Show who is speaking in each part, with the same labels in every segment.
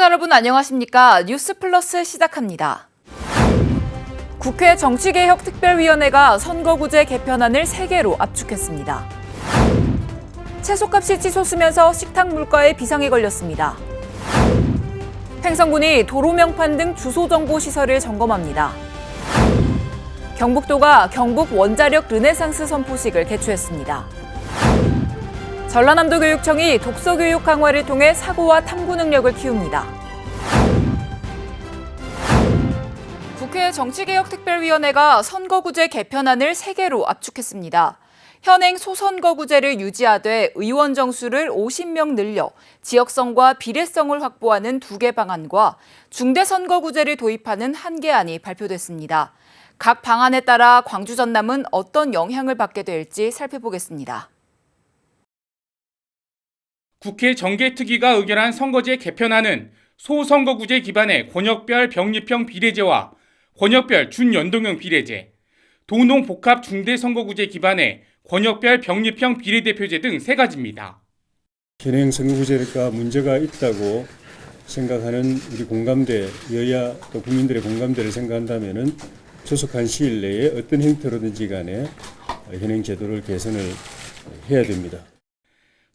Speaker 1: 시청자 여러분 안녕하십니까? 뉴스플러스 시작합니다. 국회 정치개혁특별위원회가 선거구제 개편안을 3개로 압축했습니다. 채소값이 치솟으면서 식탁 물가에 비상이 걸렸습니다. 행성군이 도로명판 등 주소정보시설을 점검합니다. 경북도가 경북 원자력 르네상스 선포식을 개최했습니다. 전라남도 교육청이 독서교육 강화를 통해 사고와 탐구 능력을 키웁니다. 국회 정치개혁특별위원회가 선거구제 개편안을 3개로 압축했습니다. 현행 소선거구제를 유지하되 의원 정수를 50명 늘려 지역성과 비례성을 확보하는 2개 방안과 중대선거구제를 도입하는 1개안이 발표됐습니다. 각 방안에 따라 광주 전남은 어떤 영향을 받게 될지 살펴보겠습니다.
Speaker 2: 국회 정개특위가 의결한 선거제 개편안은 소선거구제 기반의 권역별 병립형 비례제와 권역별 준연동형 비례제, 도농복합 중대선거구제 기반의 권역별 병립형 비례대표제 등 3가지입니다.
Speaker 3: 현행 선거구제가 문제가 있다고 생각하는 우리 공감대, 여야 또 국민들의 공감대를 생각한다면은 조속한 시일 내에 어떤 형태로든지 간에 현행 제도를 개선을 해야 됩니다.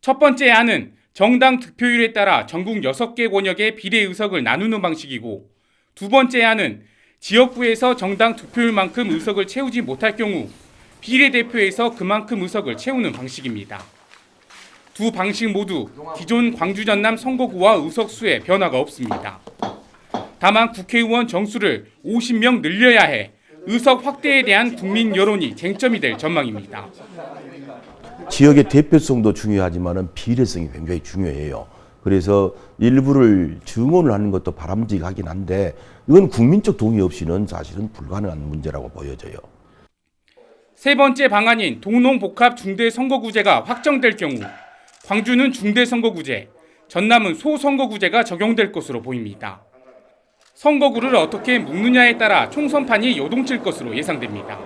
Speaker 2: 첫 번째 안은 정당 득표율에 따라 전국 6개 권역의 비례의석을 나누는 방식이고, 두 번째 안은 지역구에서 정당 득표율만큼 의석을 채우지 못할 경우 비례대표에서 그만큼 의석을 채우는 방식입니다. 두 방식 모두 기존 광주 전남 선거구와 의석수에 변화가 없습니다. 다만 국회의원 정수를 50명 늘려야 해 의석 확대에 대한 국민 여론이 쟁점이 될 전망입니다.
Speaker 4: 지역의 대표성도 중요하지만 비례성이 굉장히 중요해요. 그래서 일부를 증오를 하는 것도 바람직하긴 한데 이건 국민적 동의 없이는 사실은 불가능한 문제라고 보여져요.
Speaker 2: 세 번째 방안인 도농복합 중대선거구제가 확정될 경우 광주는 중대선거구제, 전남은 소선거구제가 적용될 것으로 보입니다. 선거구를 어떻게 묶느냐에 따라 총선판이 요동칠 것으로 예상됩니다.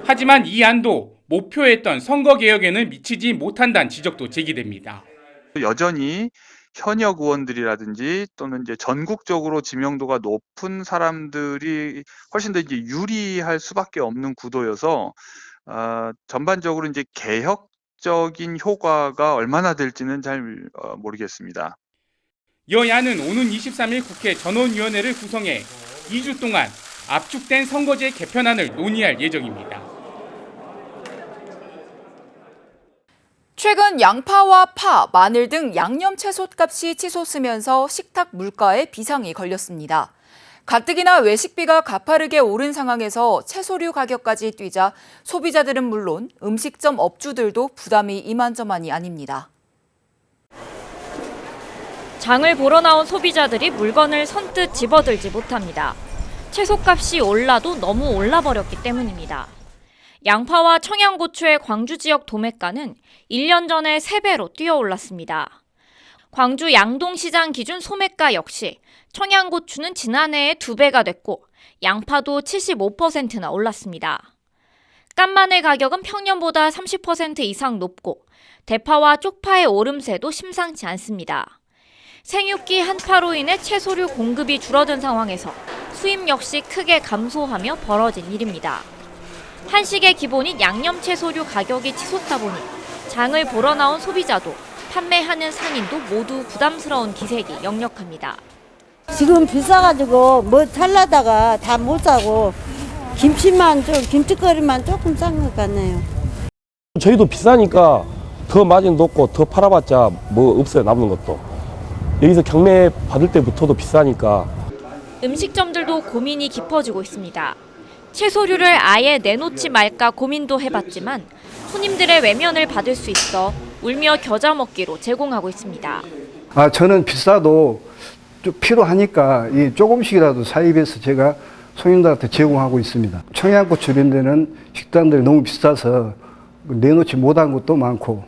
Speaker 2: 하지만 이 안도 목표했던 선거개혁에는 미치지 못한다는 지적도 제기됩니다.
Speaker 5: 여전히 현역 의원들이라든지 또는 이제 전국적으로 지명도가 높은 사람들이 훨씬 더 이제 유리할 수밖에 없는 구도여서 전반적으로 이제 개혁적인 효과가 얼마나 될지는 잘 모르겠습니다.
Speaker 2: 여야는 오는 23일 국회 전원위원회를 구성해 2주 동안 압축된 선거제 개편안을 논의할 예정입니다.
Speaker 1: 최근 양파와 파, 마늘 등 양념 채소값이 치솟으면서 식탁 물가에 비상이 걸렸습니다. 가뜩이나 외식비가 가파르게 오른 상황에서 채소류 가격까지 뛰자 소비자들은 물론 음식점 업주들도 부담이 이만저만이 아닙니다.
Speaker 6: 장을 보러 나온 소비자들이 물건을 선뜻 집어들지 못합니다. 채소값이 올라도 너무 올라버렸기 때문입니다. 양파와 청양고추의 광주 지역 도매가는 1년 전에 3배로 뛰어올랐습니다. 광주 양동시장 기준 소매가 역시 청양고추는 지난해에 2배가 됐고 양파도 75%나 올랐습니다. 깐마늘 가격은 평년보다 30% 이상 높고 대파와 쪽파의 오름세도 심상치 않습니다. 생육기 한파로 인해 채소류 공급이 줄어든 상황에서 수입 역시 크게 감소하며 벌어진 일입니다. 한식의 기본인 양념 채소류 가격이 치솟다 보니 장을 보러 나온 소비자도 판매하는 상인도 모두 부담스러운 기색이 역력합니다.
Speaker 7: 지금 비싸가지고 뭐 살라다가 다 못 사고 김치거리만 조금 싼 것 같네요.
Speaker 8: 저희도 비싸니까 더 마진 높고 더 팔아봤자 뭐 없어요, 남는 것도. 여기서 경매 받을 때부터도 비싸니까.
Speaker 6: 음식점들도 고민이 깊어지고 있습니다. 채소류를 아예 내놓지 말까 고민도 해봤지만 손님들의 외면을 받을 수 있어 울며 겨자 먹기로 제공하고 있습니다.
Speaker 9: 저는 비싸도 좀 필요하니까 조금씩이라도 사입해서 제가 손님들한테 제공하고 있습니다. 청양고추 이런 데는 식당들이 너무 비싸서 내놓지 못한 것도 많고.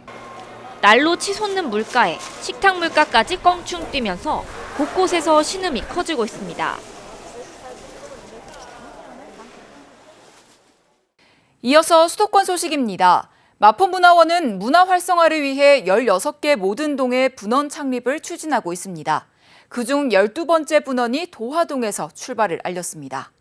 Speaker 6: 날로 치솟는 물가에 식탁 물가까지 껑충 뛰면서 곳곳에서 신음이 커지고 있습니다.
Speaker 1: 이어서 수도권 소식입니다. 마포문화원은 문화 활성화를 위해 16개 모든 동의 분원 창립을 추진하고 있습니다. 그중 12번째 분원이 도화동에서 출발을 알렸습니다.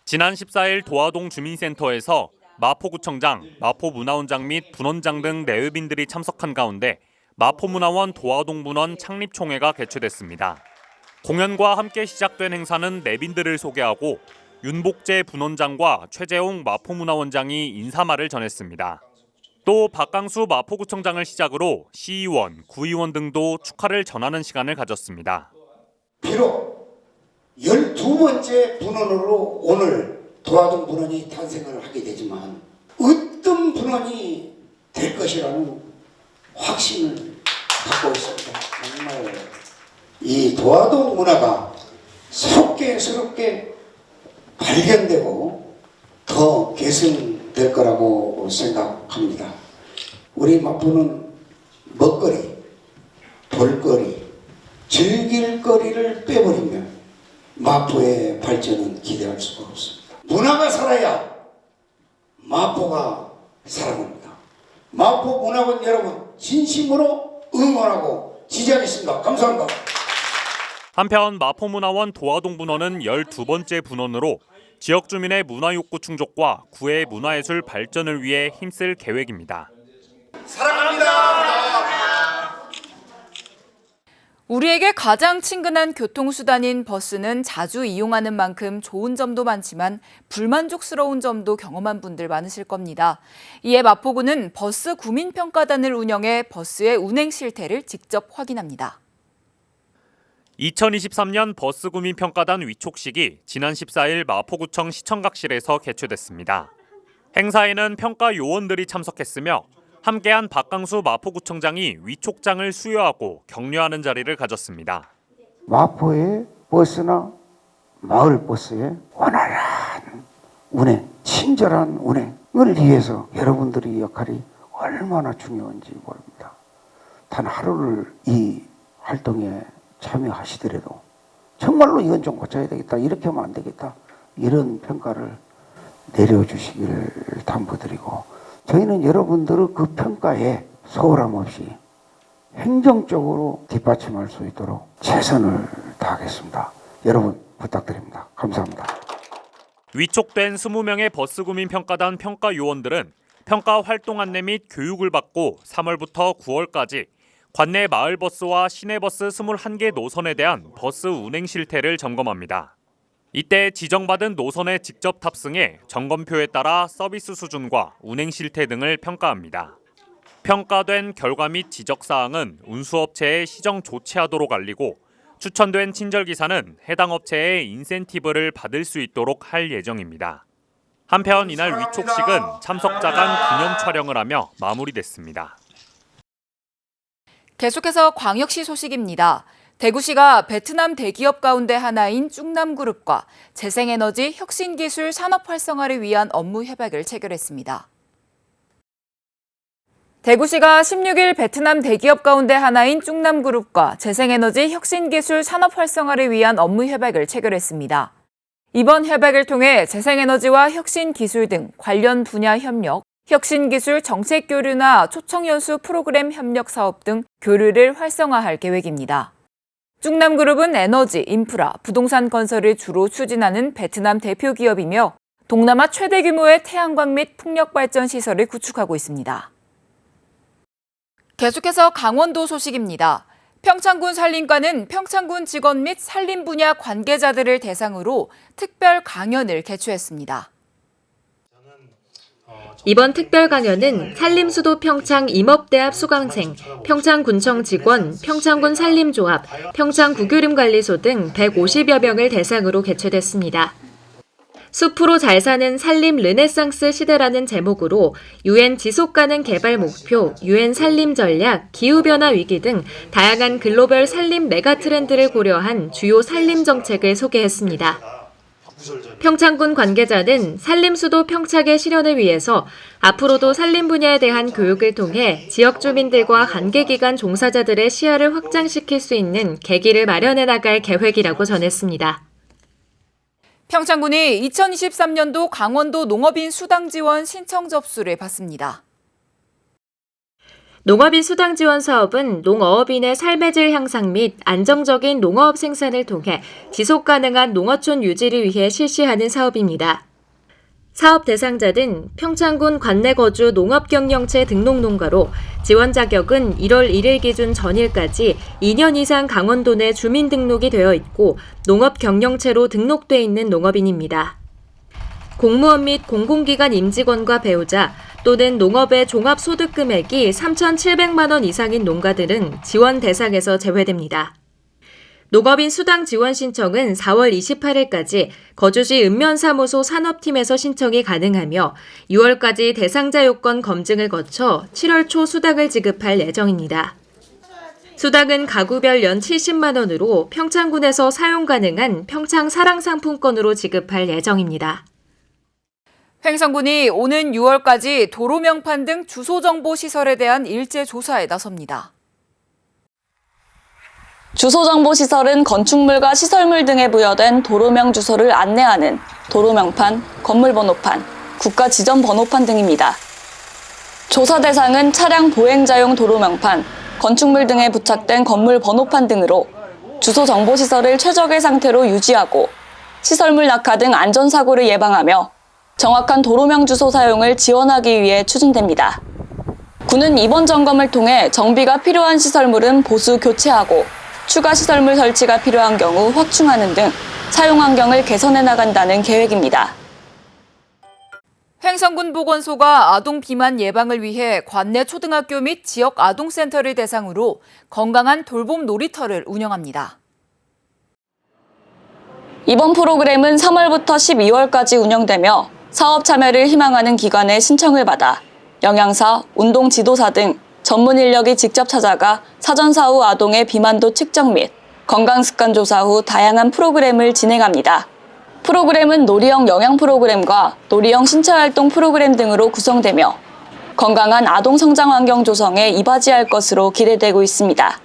Speaker 10: 지난 14일 도화동 주민센터에서 마포구청장, 마포문화원장 및 분원장 등 내외빈들이 참석한 가운데 마포문화원 도화동 분원 창립총회가 개최됐습니다. 공연과 함께 시작된 행사는 내빈들을 소개하고 윤복재 분원장과 최재홍 마포문화원장이 인사말을 전했습니다. 또 박강수 마포구청장을 시작으로 시의원, 구의원 등도 축하를 전하는 시간을 가졌습니다.
Speaker 11: 비록 12번째 분원으로 오늘 도화동 분원이 탄생을 하게 되지만 어떤 분원이 될 것이라는 확신을 갖고 있습니다. 정말 이 도화동 문화가 새롭게 발견되고 더 개선될 거라고 생각합니다. 우리 마포는 먹거리, 볼거리, 즐길 거리를 빼버리면 마포의 발전은 기대할 수가 없습니다. 문화가 살아야 마포가 살아납니다. 마포 문화원 여러분 진심으로 응원하고 지지하겠습니다. 감사합니다.
Speaker 10: 한편 마포문화원 도화동 분원은 12번째 분원으로 지역 주민의 문화욕구 충족과 구의 문화예술 발전을 위해 힘쓸 계획입니다.
Speaker 1: 우리에게 가장 친근한 교통수단인 버스는 자주 이용하는 만큼 좋은 점도 많지만 불만족스러운 점도 경험한 분들 많으실 겁니다. 이에 마포구는 버스 구민평가단을 운영해 버스의 운행 실태를 직접 확인합니다.
Speaker 10: 2023년 버스 구민평가단 위촉식이 지난 14일 마포구청 시청각실에서 개최됐습니다. 행사에는 평가 요원들이 참석했으며 함께한 박강수 마포구청장이 위촉장을 수여하고 격려하는 자리를 가졌습니다.
Speaker 11: 마포의 버스나 마을 버스의 원활한 운행, 친절한 운행을 위해서 여러분들의 역할이 얼마나 중요한지 모릅니다. 단 하루를 이 활동에 참여하시더라도 정말로 이건 좀 고쳐야 되겠다, 이렇게 하면 안 되겠다, 이런 평가를 내려주시기를 당부드리고, 저희는 여러분들의 그 평가에 소홀함 없이 행정적으로 뒷받침할 수 있도록 최선을 다하겠습니다. 여러분 부탁드립니다. 감사합니다.
Speaker 10: 위촉된 20명의 버스 구민평가단 평가 요원들은 평가 활동 안내 및 교육을 받고 3월부터 9월까지 관내 마을버스와 시내버스 21개 노선에 대한 버스 운행 실태를 점검합니다. 이때 지정받은 노선에 직접 탑승해 점검표에 따라 서비스 수준과 운행 실태 등을 평가합니다. 평가된 결과 및 지적사항은 운수업체에 시정 조치하도록 알리고 추천된 친절기사는 해당 업체의 인센티브를 받을 수 있도록 할 예정입니다. 한편 이날 위촉식은 참석자 간 기념 촬영을 하며 마무리됐습니다.
Speaker 1: 계속해서 광역시 소식입니다. 대구시가 베트남 대기업 가운데 하나인 쭉남그룹과 재생에너지 혁신기술 산업 활성화를 위한 업무 협약을 체결했습니다. 대구시가 16일 베트남 대기업 가운데 하나인 쭉남그룹과 재생에너지 혁신기술 산업 활성화를 위한 업무 협약을 체결했습니다. 이번 협약을 통해 재생에너지와 혁신기술 등 관련 분야 협력, 혁신기술 정책 교류나 초청연수 프로그램 협력 사업 등 교류를 활성화할 계획입니다. 쭉남그룹은 에너지, 인프라, 부동산 건설을 주로 추진하는 베트남 대표 기업이며 동남아 최대 규모의 태양광 및 풍력발전 시설을 구축하고 있습니다. 계속해서 강원도 소식입니다. 평창군 산림과는 평창군 직원 및 산림 분야 관계자들을 대상으로 특별 강연을 개최했습니다.
Speaker 12: 이번 특별 강연은 산림수도 평창 임업대합 수강생, 평창군청 직원, 평창군 산림조합, 평창구교림관리소 등 150여 명을 대상으로 개최됐습니다. 숲으로 잘 사는 산림 르네상스 시대라는 제목으로 UN 지속가능 개발 목표, UN 산림 전략, 기후변화 위기 등 다양한 글로벌 산림 메가 트렌드를 고려한 주요 산림 정책을 소개했습니다. 평창군 관계자는 산림수도 평창의 실현을 위해서 앞으로도 산림 분야에 대한 교육을 통해 지역 주민들과 관계기관 종사자들의 시야를 확장시킬 수 있는 계기를 마련해 나갈 계획이라고 전했습니다.
Speaker 1: 평창군이 2023년도 강원도 농업인 수당 지원 신청 접수를 받습니다.
Speaker 12: 농업인 수당 지원 사업은 농어업인의 삶의 질 향상 및 안정적인 농어업 생산을 통해 지속 가능한 농어촌 유지를 위해 실시하는 사업입니다. 사업 대상자는 평창군 관내 거주 농업경영체 등록농가로 지원 자격은 1월 1일 기준 전일까지 2년 이상 강원도 내 주민 등록이 되어 있고 농업경영체로 등록돼 있는 농업인입니다. 공무원 및 공공기관 임직원과 배우자 또는 농업의 종합소득 금액이 3,700만 원 이상인 농가들은 지원 대상에서 제외됩니다. 농업인 수당 지원 신청은 4월 28일까지 거주시 읍면사무소 산업팀에서 신청이 가능하며 6월까지 대상자 요건 검증을 거쳐 7월 초 수당을 지급할 예정입니다. 수당은 가구별 연 70만 원으로 평창군에서 사용 가능한 평창 사랑상품권으로 지급할 예정입니다.
Speaker 1: 횡성군이 오는 6월까지 도로 명판 등 주소 정보 시설에 대한 일제 조사에 나섭니다.
Speaker 13: 주소정보시설은 건축물과 시설물 등에 부여된 도로명 주소를 안내하는 도로명판, 건물번호판, 국가지점번호판 등입니다. 조사 대상은 차량 보행자용 도로명판, 건축물 등에 부착된 건물 번호판 등으로 주소정보시설을 최적의 상태로 유지하고 시설물 낙하 등 안전사고를 예방하며 정확한 도로명 주소 사용을 지원하기 위해 추진됩니다. 군은 이번 점검을 통해 정비가 필요한 시설물은 보수 교체하고 추가 시설물 설치가 필요한 경우 확충하는 등 사용 환경을 개선해 나간다는 계획입니다.
Speaker 1: 횡성군 보건소가 아동 비만 예방을 위해 관내 초등학교 및 지역 아동센터를 대상으로 건강한 돌봄 놀이터를 운영합니다.
Speaker 13: 이번 프로그램은 3월부터 12월까지 운영되며 사업 참여를 희망하는 기관의 신청을 받아 영양사, 운동 지도사 등 전문 인력이 직접 찾아가 사전사 후 아동의 비만도 측정 및 건강습관 조사 후 다양한 프로그램을 진행합니다. 프로그램은 놀이형 영양 프로그램과 놀이형 신체활동 프로그램 등으로 구성되며 건강한 아동 성장 환경 조성에 이바지할 것으로 기대되고 있습니다.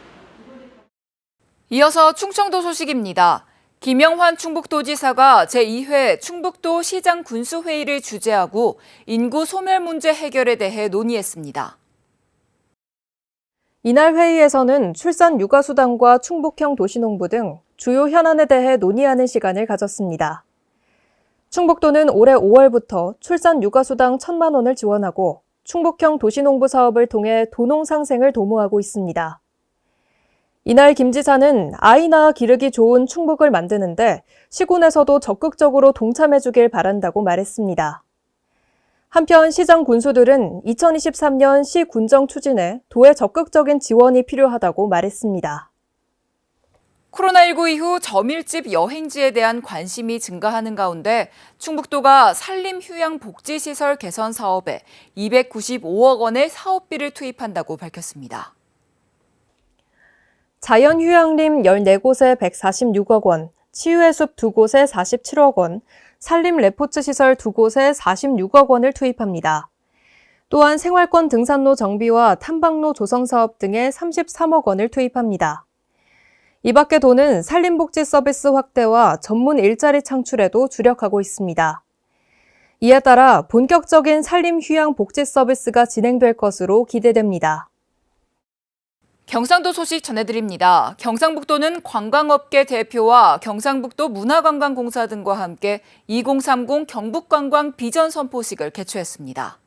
Speaker 1: 이어서 충청도 소식입니다. 김영환 충북도지사가 제2회 충북도 시장 군수회의를 주재하고 인구 소멸 문제 해결에 대해 논의했습니다.
Speaker 14: 이날 회의에서는 출산 육아수당과 충북형 도시농부 등 주요 현안에 대해 논의하는 시간을 가졌습니다. 충북도는 올해 5월부터 출산 육아수당 1,000만 원을 지원하고 충북형 도시농부 사업을 통해 도농 상생을 도모하고 있습니다. 이날 김 지사는 아이 낳아 기르기 좋은 충북을 만드는데 시군에서도 적극적으로 동참해주길 바란다고 말했습니다. 한편 시장 군수들은 2023년 시 군정 추진에 도의 적극적인 지원이 필요하다고 말했습니다.
Speaker 1: 코로나19 이후 저밀집 여행지에 대한 관심이 증가하는 가운데 충북도가 산림휴양복지시설 개선 사업에 295억 원의 사업비를 투입한다고 밝혔습니다.
Speaker 14: 자연휴양림 14곳에 146억 원, 치유의 숲 2곳에 47억 원, 산림 레포츠 시설 2곳에 46억 원을 투입합니다. 또한 생활권 등산로 정비와 탐방로 조성 사업 등에 33억 원을 투입합니다. 이 밖에 도는 산림복지 서비스 확대와 전문 일자리 창출에도 주력하고 있습니다. 이에 따라 본격적인 산림휴양 복지 서비스가 진행될 것으로 기대됩니다.
Speaker 1: 경상도 소식 전해드립니다. 경상북도는 관광업계 대표와 경상북도 문화관광공사 등과 함께 2030 경북관광 비전 선포식을 개최했습니다.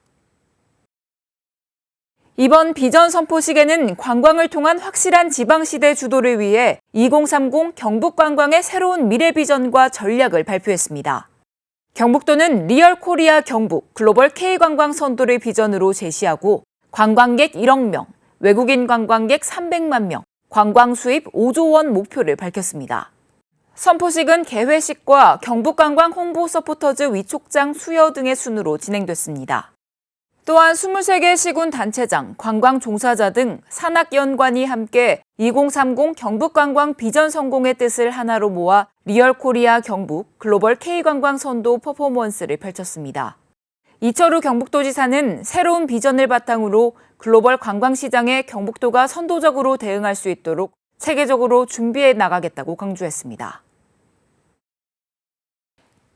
Speaker 1: 이번 비전 선포식에는 관광을 통한 확실한 지방시대 주도를 위해 2030 경북관광의 새로운 미래 비전과 전략을 발표했습니다. 경북도는 리얼 코리아 경북 글로벌 K관광 선도를 비전으로 제시하고 관광객 1억 명, 외국인 관광객 300만 명, 관광 수입 5조 원 목표를 밝혔습니다. 선포식은 개회식과 경북관광 홍보 서포터즈 위촉장 수여 등의 순으로 진행됐습니다. 또한 23개 시군 단체장, 관광 종사자 등 산학연관이 함께 2030 경북관광 비전 성공의 뜻을 하나로 모아 리얼 코리아 경북 글로벌 K관광 선도 퍼포먼스를 펼쳤습니다. 이철우 경북도지사는 새로운 비전을 바탕으로 글로벌 관광시장에 경북도가 선도적으로 대응할 수 있도록 체계적으로 준비해 나가겠다고 강조했습니다.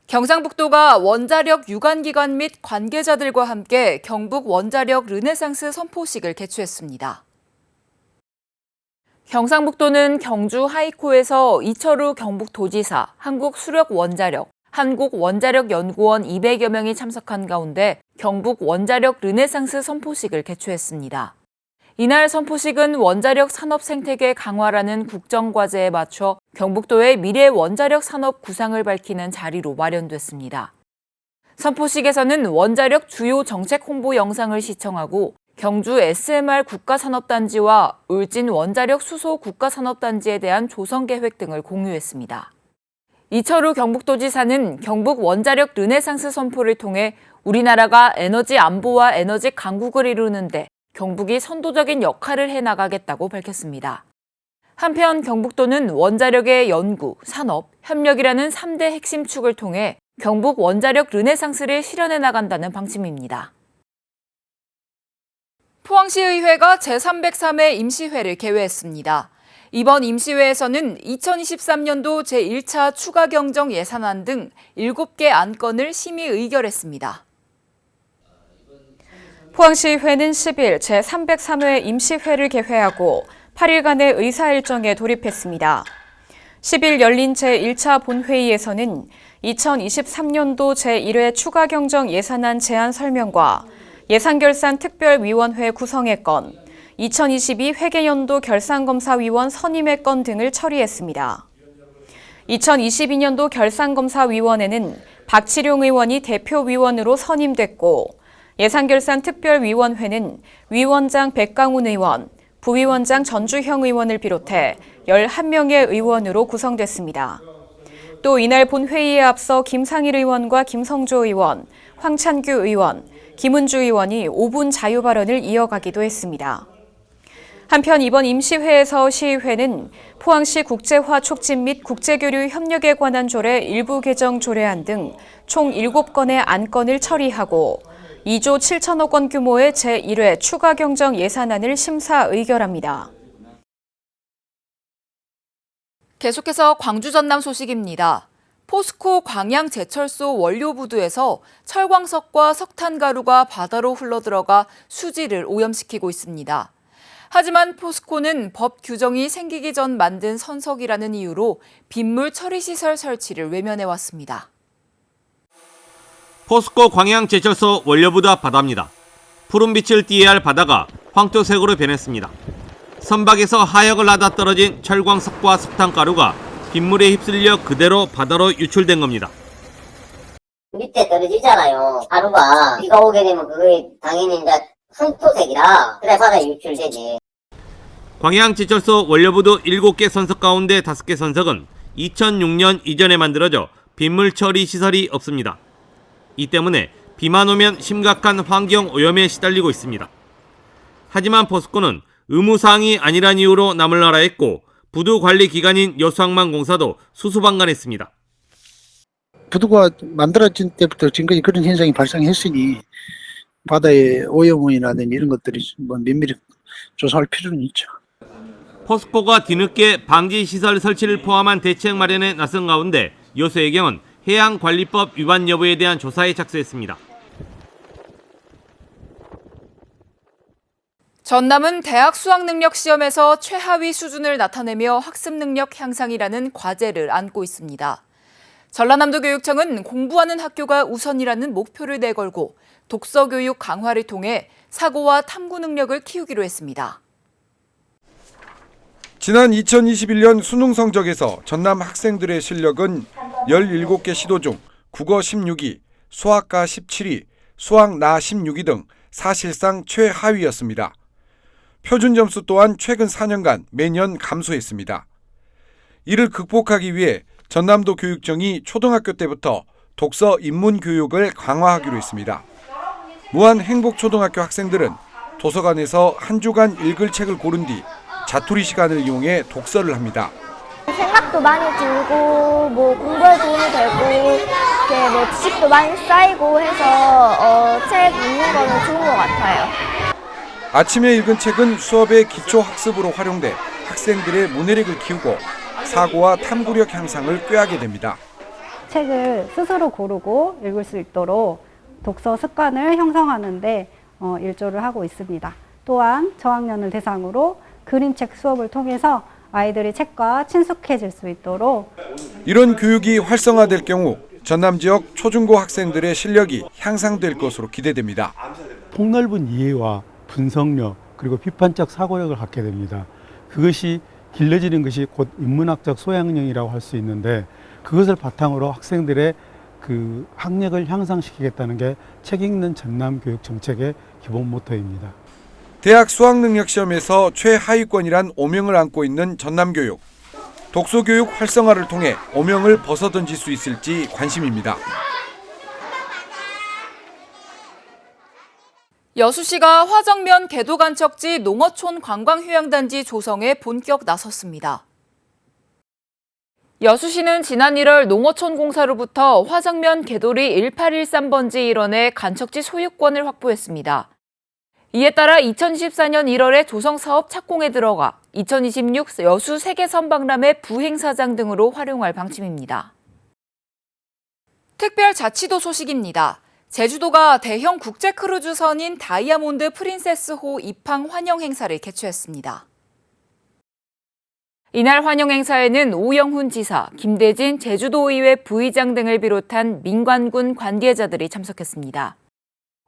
Speaker 1: 경상북도가 원자력 유관기관 및 관계자들과 함께 경북 원자력 르네상스 선포식을 개최했습니다. 경상북도는 경주 하이코에서 이철우 경북도지사, 한국수력원자력, 한국원자력연구원 200여 명이 참석한 가운데 경북 원자력 르네상스 선포식을 개최했습니다. 이날 선포식은 원자력 산업 생태계 강화라는 국정과제에 맞춰 경북도의 미래 원자력 산업 구상을 밝히는 자리로 마련됐습니다. 선포식에서는 원자력 주요 정책 홍보 영상을 시청하고 경주 SMR 국가산업단지와 울진 원자력 수소 국가산업단지에 대한 조성 계획 등을 공유했습니다. 이철우 경북도지사는 경북 원자력 르네상스 선포를 통해 우리나라가 에너지 안보와 에너지 강국을 이루는데 경북이 선도적인 역할을 해나가겠다고 밝혔습니다. 한편 경북도는 원자력의 연구, 산업, 협력이라는 3대 핵심 축을 통해 경북 원자력 르네상스를 실현해 나간다는 방침입니다. 포항시의회가 제303회 임시회를 개회했습니다. 이번 임시회에서는 2023년도 제1차 추가 경정 예산안 등 7개 안건을 심의 의결했습니다.
Speaker 14: 포항시의회는 10일 제303회 임시회를 개회하고 8일간의 의사 일정에 돌입했습니다. 10일 열린 제1차 본회의에서는 2023년도 제1회 추가 경정 예산안 제안 설명과 예산결산 특별위원회 구성의 건, 2022 회계연도 결산검사위원 선임의 건 등을 처리했습니다. 2022년도 결산검사위원회는 박치룡 의원이 대표위원으로 선임됐고 예산결산특별위원회는 위원장 백강훈 의원, 부위원장 전주형 의원을 비롯해 11명의 의원으로 구성됐습니다. 또 이날 본회의에 앞서 김상일 의원과 김성조 의원, 황찬규 의원, 김은주 의원이 5분 자유 발언을 이어가기도 했습니다. 한편 이번 임시회에서 시의회는 포항시 국제화 촉진 및 국제교류 협력에 관한 조례 일부 개정 조례안 등 총 7건의 안건을 처리하고 2조 7천억 원 규모의 제1회 추가 경정 예산안을 심사 의결합니다.
Speaker 1: 계속해서 광주 전남 소식입니다. 포스코 광양제철소 원료부두에서 철광석과 석탄가루가 바다로 흘러들어가 수지를 오염시키고 있습니다. 하지만 포스코는 법 규정이 생기기 전 만든 선석이라는 이유로 빗물 처리시설 설치를 외면해왔습니다.
Speaker 15: 포스코 광양제철소 원료부두 앞 바다입니다. 푸른빛을 띠어야 할 바다가 황토색으로 변했습니다. 선박에서 하역을 하다 떨어진 철광석과 석탄가루가 빗물에 휩쓸려 그대로 바다로 유출된 겁니다.
Speaker 16: 밑에 떨어지잖아요. 가루가 비가 오게 되면 그게 당연히 이제 황토색이라 그래 바다에 유출되지.
Speaker 15: 광양제철소 원료부두 7개 선석 가운데 5개 선석은 2006년 이전에 만들어져 빗물 처리 시설이 없습니다. 이 때문에 비만 오면 심각한 환경 오염에 시달리고 있습니다. 하지만 포스코는 의무사항이 아니란 이유로 나몰라라 했고 부두 관리 기관인 여수항만공사도 수수방관했습니다.
Speaker 17: 부두가 만들어진 때부터 지금까지 그런 현상이 발생했으니 바다의 오염이라든지 이런 것들이 면밀히 조사할 필요는 있죠.
Speaker 15: 포스코가 뒤늦게 방지시설 설치를 포함한 대책 마련에 나선 가운데 여수해경은 해양관리법 위반 여부에 대한 조사에 착수했습니다.
Speaker 1: 전남은 대학 수학능력 시험에서 최하위 수준을 나타내며 학습 능력 향상이라는 과제를 안고 있습니다. 전라남도 교육청은 공부하는 학교가 우선이라는 목표를 내걸고 독서 교육 강화를 통해 사고와 탐구 능력을 키우기로 했습니다.
Speaker 18: 지난 2021년 수능 성적에서 전남 학생들의 실력은 17개 시도 중 국어 16위, 수학가 17위, 수학나 16위 등 사실상 최하위였습니다. 표준 점수 또한 최근 4년간 매년 감소했습니다. 이를 극복하기 위해 전남도 교육청이 초등학교 때부터 독서 입문 교육을 강화하기로 했습니다. 무한행복초등학교 학생들은 도서관에서 한 주간 읽을 책을 고른 뒤 자투리 시간을 이용해 독서를 합니다.
Speaker 19: 생각도 많이 들고 공부에 도움이 되고 이렇게 지식도 많이 쌓이고 해서 책 읽는 거는 좋은 것 같아요.
Speaker 18: 아침에 읽은 책은 수업의 기초 학습으로 활용돼 학생들의 문해력을 키우고 사고와 탐구력 향상을 꾀하게 됩니다.
Speaker 20: 책을 스스로 고르고 읽을 수 있도록 독서 습관을 형성하는데 일조를 하고 있습니다. 또한 저학년을 대상으로 그림책 수업을 통해서 아이들이 책과 친숙해질 수 있도록
Speaker 18: 이런 교육이 활성화될 경우 전남 지역 초중고 학생들의 실력이 향상될 것으로 기대됩니다.
Speaker 21: 폭넓은 이해와 분석력 그리고 비판적 사고력을 갖게 됩니다. 그것이 길러지는 것이 곧 인문학적 소양령이라고 할 수 있는데 그것을 바탕으로 학생들의 그 학력을 향상시키겠다는 게 책 읽는 전남 교육 정책의 기본 모토입니다.
Speaker 18: 대학 수학능력시험에서 최하위권이란 오명을 안고 있는 전남교육. 독서교육 활성화를 통해 오명을 벗어던질 수 있을지 관심입니다.
Speaker 1: 여수시가 화정면 궤도간척지 농어촌 관광휴양단지 조성에 본격 나섰습니다. 여수시는 지난 1월 농어촌 공사로부터 화정면 궤도리 1813번지 일원의 간척지 소유권을 확보했습니다. 이에 따라 2024년 1월에 조성사업 착공에 들어가 2026 여수 세계선박람회 부행사장 등으로 활용할 방침입니다. 특별자치도 소식입니다. 제주도가 대형 국제크루즈선인 다이아몬드 프린세스호 입항 환영 행사를 개최했습니다. 이날 환영 행사에는 오영훈 지사, 김대진 제주도의회 부의장 등을 비롯한 민관군 관계자들이 참석했습니다.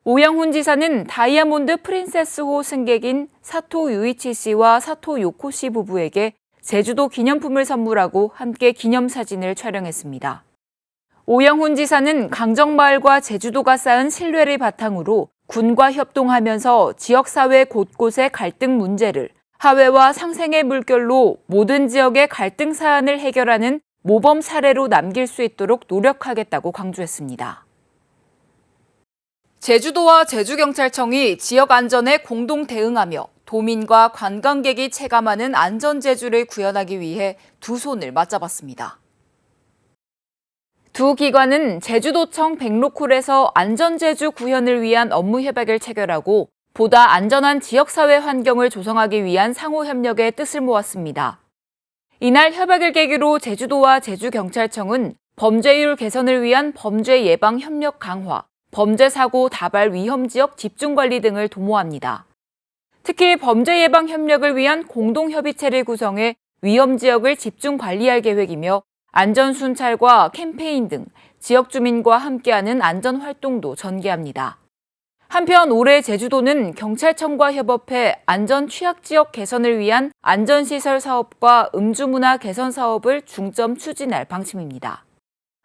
Speaker 1: 오영훈 지사는 다이아몬드 프린세스호 승객인 사토 유이치 씨와 사토 요코 씨 부부에게 제주도 기념품을 선물하고 함께 기념사진을 촬영했습니다. 오영훈 지사는 강정마을과 제주도가 쌓은 신뢰를 바탕으로 군과 협동하면서 지역사회 곳곳의 갈등 문제를 하회와 상생의 물결로 모든 지역의 갈등 사안을 해결하는 모범 사례로 남길 수 있도록 노력하겠다고 강조했습니다. 제주도와 제주경찰청이 지역 안전에 공동 대응하며 도민과 관광객이 체감하는 안전제주를 구현하기 위해 두 손을 맞잡았습니다. 두 기관은 제주도청 백로콜에서 안전제주 구현을 위한 업무 협약을 체결하고 보다 안전한 지역사회 환경을 조성하기 위한 상호협력의 뜻을 모았습니다. 이날 협약을 계기로 제주도와 제주경찰청은 범죄율 개선을 위한 범죄 예방 협력 강화, 범죄 사고 다발 위험 지역 집중 관리 등을 도모합니다. 특히 범죄 예방 협력을 위한 공동 협의체를 구성해 위험 지역을 집중 관리할 계획이며 안전 순찰과 캠페인 등 지역 주민과 함께하는 안전 활동도 전개합니다. 한편 올해 제주도는 경찰청과 협업해 안전 취약 지역 개선을 위한 안전시설 사업과 음주문화 개선 사업을 중점 추진할 방침입니다.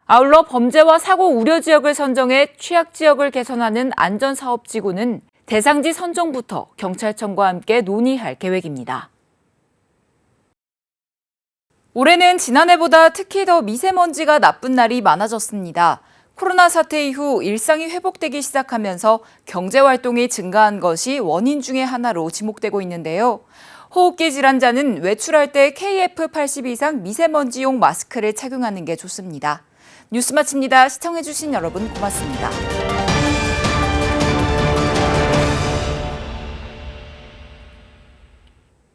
Speaker 1: 아울러 범죄와 사고 우려 지역을 선정해 취약 지역을 개선하는 안전사업지구는 대상지 선정부터 경찰청과 함께 논의할 계획입니다. 올해는 지난해보다 특히 더 미세먼지가 나쁜 날이 많아졌습니다. 코로나 사태 이후 일상이 회복되기 시작하면서 경제활동이 증가한 것이 원인 중의 하나로 지목되고 있는데요. 호흡기 질환자는 외출할 때 KF80 이상 미세먼지용 마스크를 착용하는 게 좋습니다. 뉴스 마칩니다. 시청해주신 여러분 고맙습니다.